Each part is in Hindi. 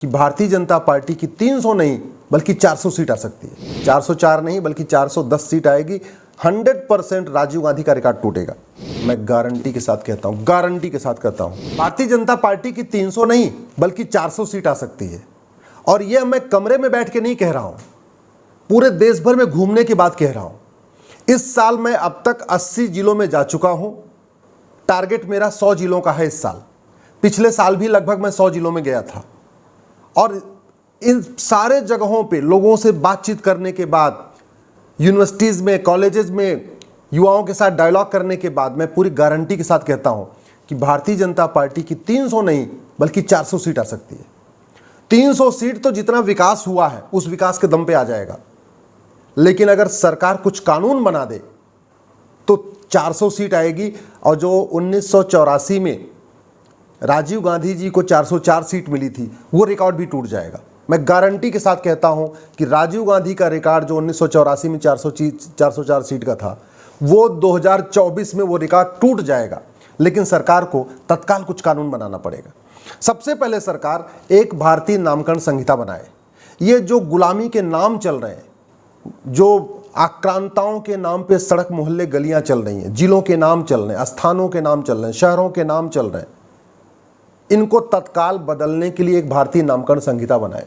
कि भारतीय जनता पार्टी की 300 नहीं बल्कि 400 सीट आ सकती है। 404 नहीं बल्कि 410 सीट आएगी। 100% राजीव गांधी का रिकॉर्ड टूटेगा। मैं गारंटी के साथ कहता हूं, गारंटी के साथ कहता हूं, भारतीय जनता पार्टी की 300 नहीं बल्कि 400 सीट आ सकती है। और यह मैं कमरे में बैठ के नहीं कह रहा हूं, पूरे देश भर में घूमने की बात कह रहा हूं। इस साल मैं अब तक 80 जिलों में जा चुका हूं। टारगेट मेरा 100 जिलों का है इस साल। पिछले साल भी लगभग मैं 100 जिलों में गया था। और इन सारे जगहों पे लोगों से बातचीत करने के बाद, यूनिवर्सिटीज़ में, कॉलेजेस में युवाओं के साथ डायलॉग करने के बाद मैं पूरी गारंटी के साथ कहता हूं कि भारतीय जनता पार्टी की 300 नहीं बल्कि 400 सीट आ सकती है। 300 सीट तो जितना विकास हुआ है उस विकास के दम पे आ जाएगा। लेकिन अगर सरकार कुछ कानून बना दे तो 400 सीट आएगी। और जो 1984 में राजीव गांधी जी को 404 सीट मिली थी वो रिकॉर्ड भी टूट जाएगा। मैं गारंटी के साथ कहता हूं कि राजीव गांधी का रिकॉर्ड जो 1984 में 404 सीट का था वो 2024 में वो रिकॉर्ड टूट जाएगा। लेकिन सरकार को तत्काल कुछ कानून बनाना पड़ेगा। सबसे पहले सरकार एक भारतीय नामकरण संहिता बनाए। ये जो गुलामी के नाम चल रहे हैं, जो आक्रांताओं के नाम पे सड़क मोहल्ले गलियां चल रही हैं, जिलों के नाम चल रहे हैं, स्थानों के नाम चल रहे हैं, शहरों के नाम चल रहे हैं, इनको तत्काल बदलने के लिए एक भारतीय नामकरण संहिता बनाए।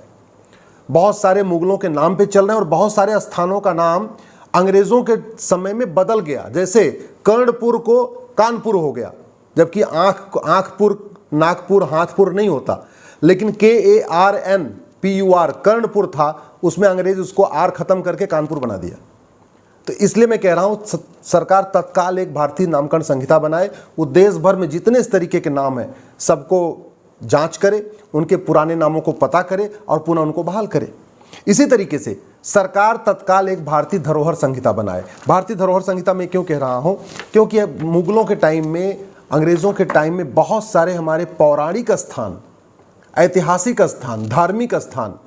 बहुत सारे मुगलों के नाम पे चल रहे हैं और बहुत सारे स्थानों का नाम अंग्रेजों के समय में बदल गया। जैसे कर्णपुर को कानपुर हो गया, जबकि आंखपुर, नागपुर, हाथपुर नहीं होता। लेकिन KARNPUR कर्णपुर था, उसमें अंग्रेज उसको आर खत्म करके कानपुर बना दिया। तो इसलिए मैं कह रहा हूं सरकार तत्काल एक भारतीय नामकरण संहिता बनाए। वो देश भर में जितने इस तरीके के नाम हैं सबको जांच करे, उनके पुराने नामों को पता करे और पुनः उनको बहाल करे। इसी तरीके से सरकार तत्काल एक भारतीय धरोहर संहिता बनाए। भारतीय धरोहर संहिता में क्यों कह रहा हूं? क्योंकि मुगलों के टाइम में, अंग्रेजों के टाइम में बहुत सारे हमारे पौराणिक स्थान, ऐतिहासिक स्थान, धार्मिक स्थान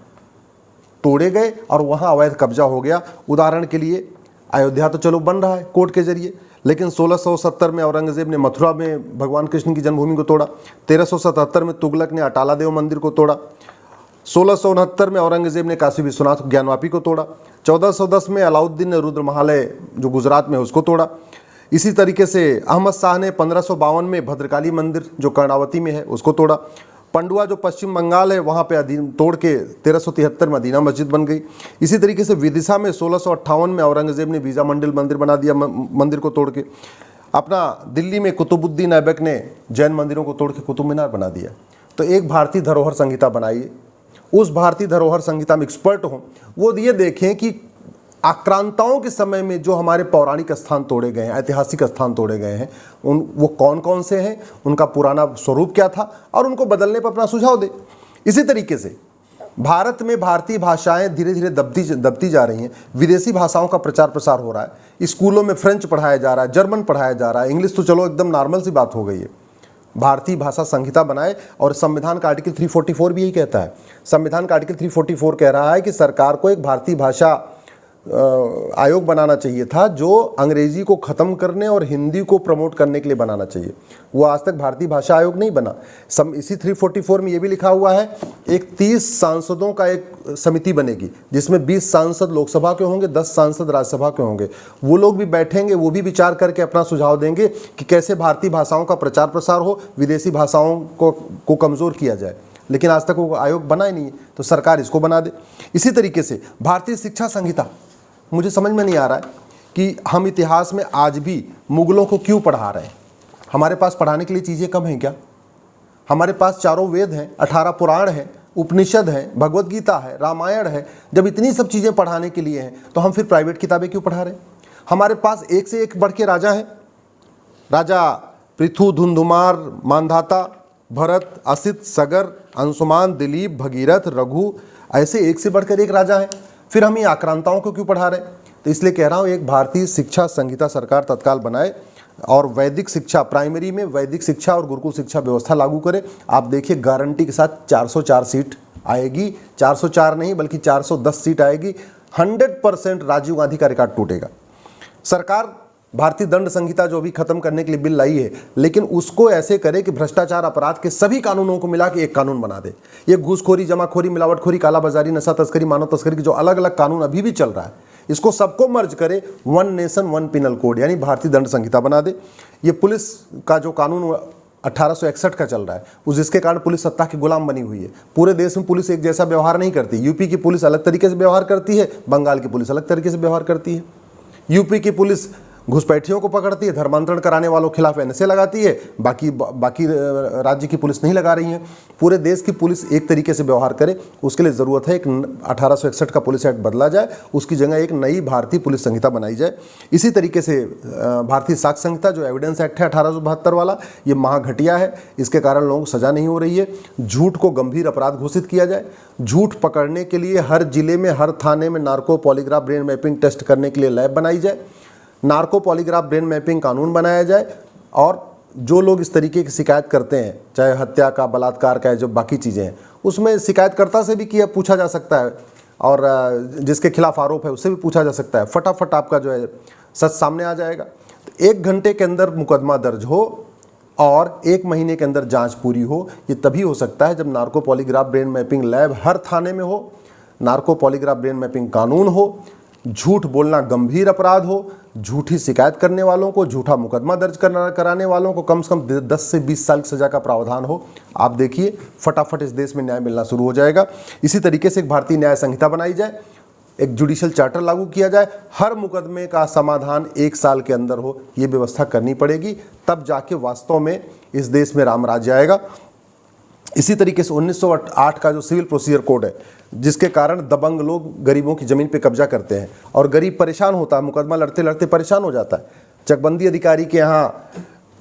तोड़े गए और वहां अवैध कब्जा हो गया। उदाहरण के लिए अयोध्या तो चलो बन रहा है कोर्ट के जरिए, लेकिन 1670 में औरंगजेब ने मथुरा में भगवान कृष्ण की जन्मभूमि को तोड़ा। 1377 में तुगलक ने अटाला देव मंदिर को तोड़ा। 1669 में औरंगजेब ने काशी विश्वनाथ ज्ञानवापी को तोड़ा। 1410 में अलाउद्दीन ने रुद्रमहालय जो गुजरात में उसको तोड़ा। इसी तरीके से अहमद शाह ने 1552 में भद्रकाली मंदिर जो कर्णावती में है उसको तोड़ा। पंडुआ जो पश्चिम बंगाल है वहाँ पे तोड़ के 1373 मदीना मस्जिद बन गई। इसी तरीके से विदिशा में 1658 में औरंगजेब ने वीजा मंडल मंदिर बना दिया, मंदिर को तोड़ के। अपना दिल्ली में कुतुबुद्दीन ऐबक ने जैन मंदिरों को तोड़ के कुतुब मीनार बना दिया। तो एक भारतीय धरोहर संहिता बनाइए। उस भारतीय धरोहर संहिता में एक्सपर्ट हों, वो ये देखें कि आक्रांताओं के समय में जो हमारे पौराणिक स्थान तोड़े गए हैं, ऐतिहासिक स्थान तोड़े गए हैं, वो कौन कौन से हैं, उनका पुराना स्वरूप क्या था और उनको बदलने पर अपना सुझाव दे। इसी तरीके से भारत में भारतीय भाषाएं धीरे धीरे दबती जा रही हैं। विदेशी भाषाओं का प्रचार प्रसार हो रहा है। स्कूलों में फ्रेंच पढ़ाया जा रहा है, जर्मन पढ़ाया जा रहा है, इंग्लिश तो चलो एकदम नॉर्मल सी बात हो गई है। भारतीय भाषा संहिता बनाए। और संविधान का आर्टिकल 344 भी यही कहता है। संविधान का आर्टिकल 344 कह रहा है कि सरकार को एक भारतीय भाषा आयोग बनाना चाहिए था जो अंग्रेजी को ख़त्म करने और हिंदी को प्रमोट करने के लिए बनाना चाहिए। वो आज तक भारतीय भाषा आयोग नहीं बना। इसी 344 में ये भी लिखा हुआ है एक 30 सांसदों का एक समिति बनेगी जिसमें 20 सांसद लोकसभा के होंगे, 10 सांसद राज्यसभा के होंगे। वो लोग भी बैठेंगे, वो भी विचार करके अपना सुझाव देंगे कि कैसे भारतीय भाषाओं का प्रचार प्रसार हो, विदेशी भाषाओं को कमज़ोर किया जाए। लेकिन आज तक वो आयोग बना ही नहीं है, तो सरकार इसको बना दे। इसी तरीके से भारतीय शिक्षा संहिता, मुझे समझ में नहीं आ रहा है कि हम इतिहास में आज भी मुगलों को क्यों पढ़ा रहे हैं। हमारे पास पढ़ाने के लिए चीज़ें कम हैं क्या? हमारे पास चारों वेद हैं, 18 पुराण हैं, उपनिषद हैं, भगवत गीता है, रामायण है। जब इतनी सब चीज़ें पढ़ाने के लिए हैं तो हम फिर प्राइवेट किताबें क्यों पढ़ा रहे हैं? हमारे पास एक से एक बढ़ के राजा हैं। राजा पृथु, धुंधुमार, मांधाता, भरत, असित, सगर, अंशुमान, दिलीप, भगीरथ, रघु, ऐसे एक से बढ़कर एक राजा हैं। फिर हम ये आक्रांताओं को क्यों पढ़ा रहे हैं? तो इसलिए कह रहा हूँ एक भारतीय शिक्षा संहिता सरकार तत्काल बनाए और वैदिक शिक्षा, प्राइमरी में वैदिक शिक्षा और गुरुकुल शिक्षा व्यवस्था लागू करे। आप देखिए गारंटी के साथ 404 सीट आएगी। 404 नहीं बल्कि 410 सीट आएगी। 100% राजीव गांधी का रिकॉर्ड टूटेगा। सरकार भारतीय दंड संहिता जो भी खत्म करने के लिए बिल लाई है, लेकिन उसको ऐसे करे कि भ्रष्टाचार अपराध के सभी कानूनों को मिला के एक कानून बना दे। ये घूसखोरी, जमाखोरी, मिलावटखोरी, कालाबाजारी, नशा तस्करी, मानव तस्करी के जो अलग अलग कानून अभी भी चल रहा है, इसको सबको मर्ज करे, one nation one penal code यानी भारतीय दंड संहिता बना दे। ये पुलिस का जो कानून 1861 का चल रहा है, उस जिसके कारण पुलिस सत्ता की गुलाम बनी हुई है। पूरे देश में पुलिस एक जैसा व्यवहार नहीं करती। यूपी की पुलिस अलग तरीके से व्यवहार करती है, बंगाल की पुलिस अलग तरीके से व्यवहार करती है। यूपी की पुलिस घुसपैठियों को पकड़ती है, धर्मांतरण कराने वालों के खिलाफ एनएसए लगाती है, बाकी राज्य की पुलिस नहीं लगा रही है। पूरे देश की पुलिस एक तरीके से व्यवहार करे, उसके लिए ज़रूरत है एक 1861 का पुलिस एक्ट बदला जाए, उसकी जगह एक नई भारतीय पुलिस संहिता बनाई जाए। इसी तरीके से भारतीय साक्ष्य संहिता जो एविडेंस एक्ट है 1872 वाला, ये महाघटिया है, इसके कारण लोगों को सज़ा नहीं हो रही है। झूठ को गंभीर अपराध घोषित किया जाए। झूठ पकड़ने के लिए हर जिले में, हर थाने में narco polygraph brain mapping test करने के लिए लैब बनाई जाए। नार्को पॉलीग्राफ ब्रेन मैपिंग कानून बनाया जाए और जो लोग इस तरीके की शिकायत करते हैं, चाहे हत्या का, बलात्कार का, जो बाकी चीज़ें हैं, उसमें शिकायतकर्ता से भी किया पूछा जा सकता है और जिसके खिलाफ आरोप है उससे भी पूछा जा सकता है। फटाफट आपका जो है सच सामने आ जाएगा। तो 1 घंटे के अंदर मुकदमा दर्ज हो और 1 महीने के अंदर जांच पूरी हो, ये तभी हो सकता है जब narco polygraph brain mapping lab हर थाने में हो, नार्को पॉलीग्राफ ब्रेन मैपिंग कानून हो, झूठ बोलना गंभीर अपराध हो, झूठी शिकायत करने वालों को, झूठा मुकदमा दर्ज कराने वालों को कम से कम 10 से 20 साल की सजा का प्रावधान हो। आप देखिए फटाफट इस देश में न्याय मिलना शुरू हो जाएगा। इसी तरीके से एक भारतीय न्याय संहिता बनाई जाए, एक जुडिशल चार्टर लागू किया जाए, हर मुकदमे का समाधान 1 साल के अंदर हो, ये व्यवस्था करनी पड़ेगी, तब जाके वास्तव में इस देश में राम राज्य आएगा। इसी तरीके से 1908 का जो सिविल प्रोसीजर कोड है, जिसके कारण दबंग लोग गरीबों की ज़मीन पे कब्जा करते हैं और गरीब परेशान होता है, मुकदमा लड़ते लड़ते परेशान हो जाता है। चकबंदी अधिकारी के यहाँ,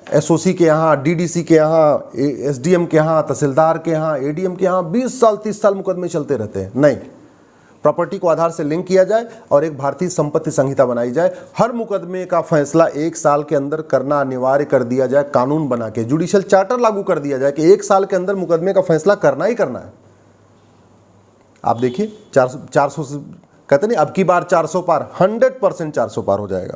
एसओसी के यहाँ, डीडीसी के यहाँ, एसडीएम के यहाँ, तहसीलदार के यहाँ, एडीएम के यहाँ 20 साल 30 साल मुकदमे चलते रहते हैं। नहीं, प्रॉपर्टी को आधार से लिंक किया जाए और एक भारतीय संपत्ति संहिता बनाई जाए। हर मुकदमे का फैसला 1 साल के अंदर करना अनिवार्य कर दिया जाए, कानून बना के जुडिशल चार्टर लागू कर दिया जाए कि 1 साल के अंदर मुकदमे का फैसला करना ही करना है। आप देखिए 400 कहते नहीं, अब की बार 400 पार, 100% 400 पार हो जाएगा।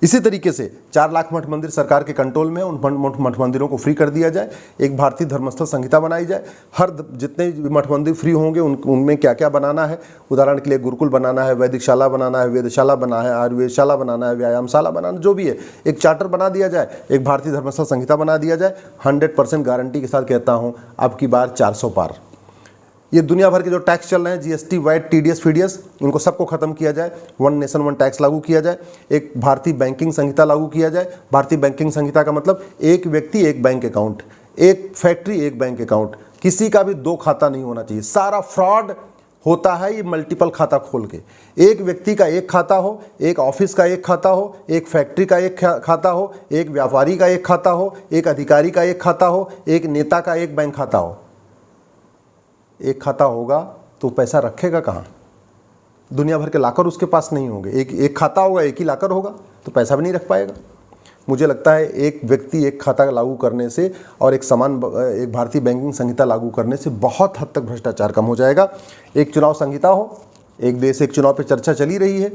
इसी तरीके से 4 लाख मठ मंदिर सरकार के कंट्रोल में, उन मठ मंदिरों को फ्री कर दिया जाए। एक भारतीय धर्मस्थल संहिता बनाई जाए। हर जितने मठ मंदिर फ्री होंगे उनमें क्या क्या बनाना है, उदाहरण के लिए गुरुकुल बनाना है, वैदिकशाला बनाना है, वेदशाला बनाना है, आयुर्वेदशाला बनाना है, व्यायामशाला बनाना, जो भी है एक चार्टर बना दिया जाए, एक भारतीय धर्मस्थल संहिता बना दिया जाए। 100% गारंटी के साथ कहता हूँ अब की बार 400 पार। ये दुनिया भर के जो टैक्स चल रहे हैं, जीएसटी, वैट, टीडीएस, फीडीएस, इनको सबको खत्म किया जाए। वन नेशन वन टैक्स लागू किया जाए। एक भारतीय बैंकिंग संहिता लागू किया जाए। भारतीय बैंकिंग संहिता का मतलब एक व्यक्ति एक बैंक अकाउंट, एक फैक्ट्री एक बैंक अकाउंट, किसी का भी 2 खाता नहीं होना चाहिए। सारा फ्रॉड होता है ये मल्टीपल खाता खोल के। एक व्यक्ति का एक खाता हो, एक ऑफिस का एक खाता हो, एक फैक्ट्री का एक खाता हो, एक व्यापारी का एक खाता हो, एक अधिकारी का एक खाता हो, एक नेता का एक बैंक खाता हो। एक खाता होगा तो पैसा रखेगा कहाँ? दुनिया भर के लाकर उसके पास नहीं होंगे। एक खाता होगा, एक ही लाकर होगा तो पैसा भी नहीं रख पाएगा। मुझे लगता है एक व्यक्ति एक खाता लागू करने से और एक भारतीय बैंकिंग संहिता लागू करने से बहुत हद तक भ्रष्टाचार कम हो जाएगा। एक चुनाव संहिता हो, एक देश एक चुनाव पे चर्चा चली रही है,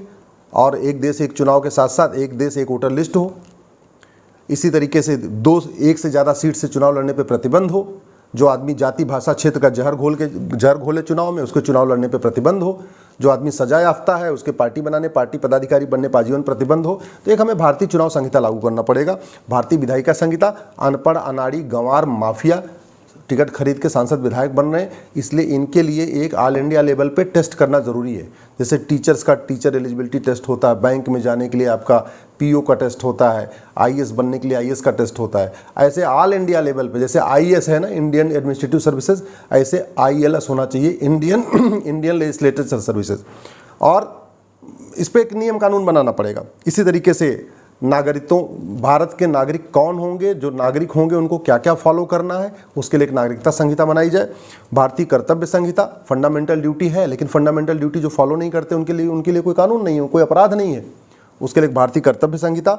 और एक देश एक चुनाव के साथ साथ एक देश एक वोटर लिस्ट हो। इसी तरीके से 1 से ज़्यादा सीट से चुनाव लड़ने पे प्रतिबंध हो। जो आदमी जाति भाषा क्षेत्र का जहर घोले चुनाव में, उसके चुनाव लड़ने पे प्रतिबंध हो। जो आदमी सजा याफ्ता है उसके पार्टी बनाने, पार्टी पदाधिकारी बनने पर आजीवन प्रतिबंध हो। तो एक हमें भारतीय चुनाव संहिता लागू करना पड़ेगा। भारतीय विधायिका संहिता, अनपढ़, अनाड़ी, गंवार, माफिया टिकट खरीद के सांसद विधायक बन रहे हैं, इसलिए इनके लिए एक ऑल इंडिया लेवल पे टेस्ट करना ज़रूरी है। जैसे टीचर्स का टीचर एलिजिबिलिटी टेस्ट होता है, बैंक में जाने के लिए आपका पीओ का टेस्ट होता है, आईएएस बनने के लिए आईएएस का टेस्ट होता है, ऐसे ऑल इंडिया लेवल पे जैसे आईएएस है ना, इंडियन एडमिनिस्ट्रेटिव सर्विसेज, ऐसे आईएलएस होना चाहिए, इंडियन लेजिस्लेटिव सर्विसेज। और इस पर एक नियम कानून बनाना पड़ेगा। इसी तरीके से नागरिकों, भारत के नागरिक कौन होंगे, जो नागरिक होंगे उनको क्या क्या फॉलो करना है, उसके लिए एक नागरिकता संहिता बनाई जाए। भारतीय कर्तव्य संहिता, फंडामेंटल ड्यूटी है, लेकिन फंडामेंटल ड्यूटी जो फॉलो नहीं करते उनके लिए कोई कानून नहीं है, कोई अपराध नहीं है, उसके लिए एक भारतीय कर्तव्य संहिता।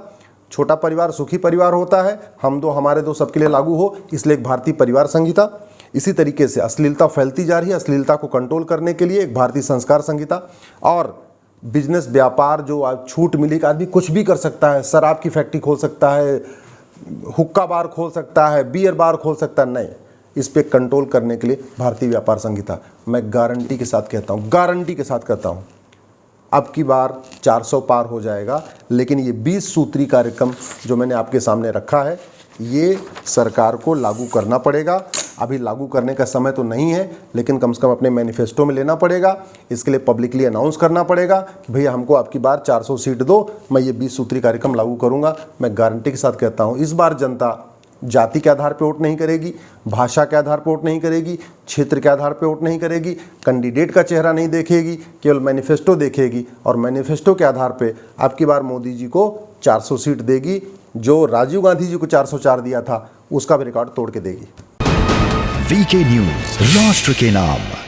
छोटा परिवार सुखी परिवार होता है, हम दो हमारे दो सबके लिए लागू हो, इसलिए एक भारतीय परिवार संहिता। इसी तरीके से अश्लीलता फैलती जा रही है, अश्लीलता को कंट्रोल करने के लिए एक भारतीय संस्कार संहिता। और बिजनेस व्यापार जो आज छूट मिली कि आदमी कुछ भी कर सकता है, शराब की फैक्ट्री खोल सकता है, हुक्का बार खोल सकता है, बियर बार खोल सकता है, नहीं। इस पे कंट्रोल करने के लिए भारतीय व्यापार संहिता, मैं गारंटी के साथ कहता हूँ, गारंटी के साथ कहता हूँ, अब की बार 400 पार हो जाएगा। लेकिन ये 20 सूत्री कार्यक्रम जो मैंने आपके सामने रखा है, ये सरकार को लागू करना पड़ेगा। अभी लागू करने का समय तो नहीं है, लेकिन कम से कम अपने मैनिफेस्टो में लेना पड़ेगा। इसके लिए पब्लिकली अनाउंस करना पड़ेगा कि भैया हमको आपकी बार 400 सीट दो, मैं ये 20 सूत्री कार्यक्रम लागू करूंगा। मैं गारंटी के साथ कहता हूं, इस बार जनता जाति के आधार पर वोट नहीं करेगी, भाषा के आधार पर वोट नहीं करेगी, क्षेत्र के आधार पर वोट नहीं करेगी, कैंडिडेट का चेहरा नहीं देखेगी, केवल मैनिफेस्टो देखेगी और मैनिफेस्टो के आधार पर आपकी बार मोदी जी को 400 सीट देगी। जो राजीव गांधी जी को 404 दिया था, उसका भी रिकॉर्ड तोड़ के देगी। वीके न्यूज, राष्ट्र के नाम।